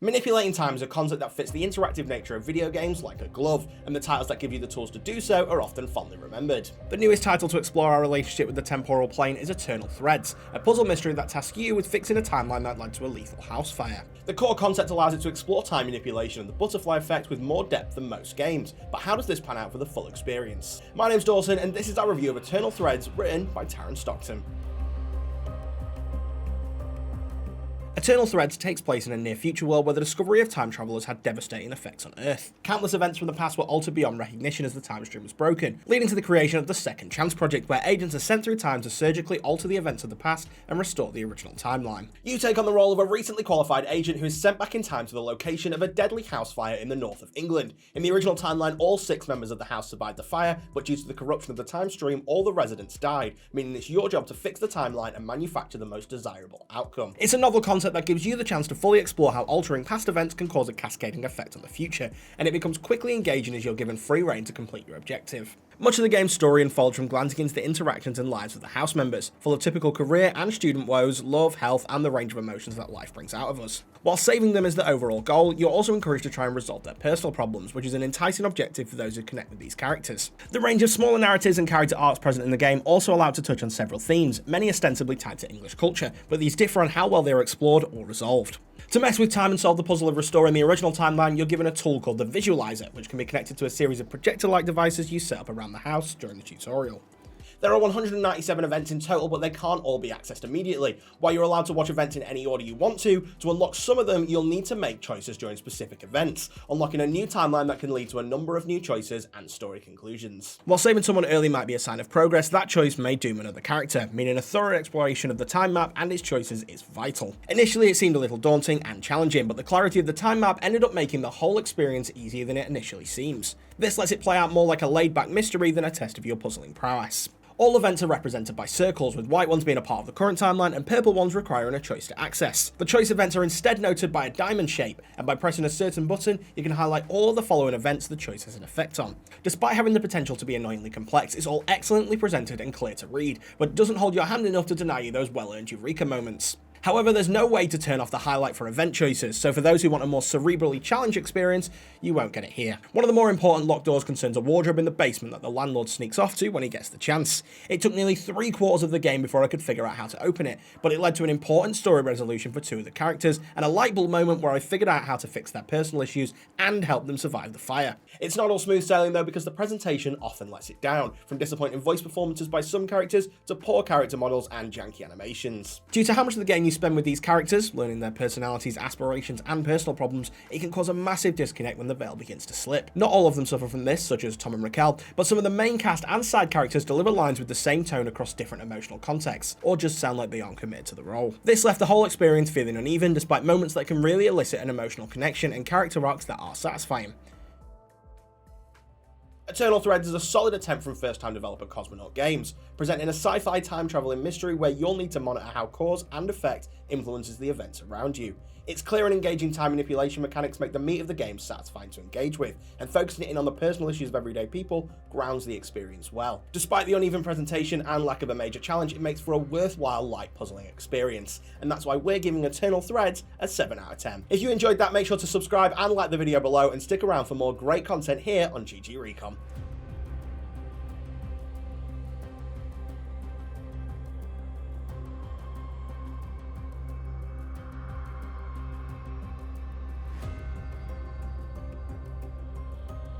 Manipulating time is a concept that fits the interactive nature of video games like a glove, and the titles that give you the tools to do so are often fondly remembered. The newest title to explore our relationship with the temporal plane is Eternal Threads, a puzzle mystery that tasks you with fixing a timeline that led to a lethal house fire. The core concept allows it to explore time manipulation and the butterfly effect with more depth than most games, but how does this pan out for the full experience? My name's Dawson, and this is our review of Eternal Threads, written by Tarran Stockton. Eternal Threads takes place in a near-future world where the discovery of time travel has had devastating effects on Earth. Countless events from the past were altered beyond recognition as the time stream was broken, leading to the creation of the Second Chance Project, where agents are sent through time to surgically alter the events of the past and restore the original timeline. You take on the role of a recently qualified agent who is sent back in time to the location of a deadly house fire in the north of England. In the original timeline, all 6 members of the house survived the fire, but due to the corruption of the time stream, all the residents died, meaning it's your job to fix the timeline and manufacture the most desirable outcome. It's a novel concept that gives you the chance to fully explore how altering past events can cause a cascading effect on the future, and it becomes quickly engaging as you're given free rein to complete your objective. Much of the game's story unfolds from glancing into the interactions and lives of the house members, full of typical career and student woes, love, health, and the range of emotions that life brings out of us. While saving them is the overall goal, you're also encouraged to try and resolve their personal problems, which is an enticing objective for those who connect with these characters. The range of smaller narratives and character arcs present in the game also allow it to touch on several themes, many ostensibly tied to English culture, but these differ on how well they are explored or resolved. To mess with time and solve the puzzle of restoring the original timeline, you're given a tool called the Visualizer, which can be connected to a series of projector-like devices you set up around the house during the tutorial. There are 197 events in total, but they can't all be accessed immediately. While you're allowed to watch events in any order you want to unlock some of them, you'll need to make choices during specific events, unlocking a new timeline that can lead to a number of new choices and story conclusions. While saving someone early might be a sign of progress, that choice may doom another character, meaning a thorough exploration of the time map and its choices is vital. Initially, it seemed a little daunting and challenging, but the clarity of the time map ended up making the whole experience easier than it initially seems. This lets it play out more like a laid-back mystery than a test of your puzzling prowess. All events are represented by circles, with white ones being a part of the current timeline and purple ones requiring a choice to access. The choice events are instead noted by a diamond shape, and by pressing a certain button, you can highlight all of the following events the choice has an effect on. Despite having the potential to be annoyingly complex, it's all excellently presented and clear to read, but doesn't hold your hand enough to deny you those well-earned Eureka moments. However, there's no way to turn off the highlight for event choices, so for those who want a more cerebrally challenged experience, you won't get it here. One of the more important locked doors concerns a wardrobe in the basement that the landlord sneaks off to when he gets the chance. It took nearly 3/4 of the game before I could figure out how to open it, but it led to an important story resolution for 2 of the characters, and a light bulb moment where I figured out how to fix their personal issues and help them survive the fire. It's not all smooth sailing though, because the presentation often lets it down, from disappointing voice performances by some characters to poor character models and janky animations. Due to how much of the game you spend with these characters, learning their personalities, aspirations, and personal problems, it can cause a massive disconnect when the veil begins to slip. Not all of them suffer from this, such as Tom and Raquel, but some of the main cast and side characters deliver lines with the same tone across different emotional contexts, or just sound like they aren't committed to the role. This left the whole experience feeling uneven, despite moments that can really elicit an emotional connection and character arcs that are satisfying. Eternal Threads is a solid attempt from first-time developer Cosmonaut Games, presenting a sci-fi time-traveling mystery where you'll need to monitor how cause and effect influences the events around you. Its clear and engaging time manipulation mechanics make the meat of the game satisfying to engage with, and focusing it in on the personal issues of everyday people grounds the experience well. Despite the uneven presentation and lack of a major challenge, it makes for a worthwhile light puzzling experience, and that's why we're giving Eternal Threads a 7 out of 10. If you enjoyed that, make sure to subscribe and like the video below, and stick around for more great content here on GG Recon.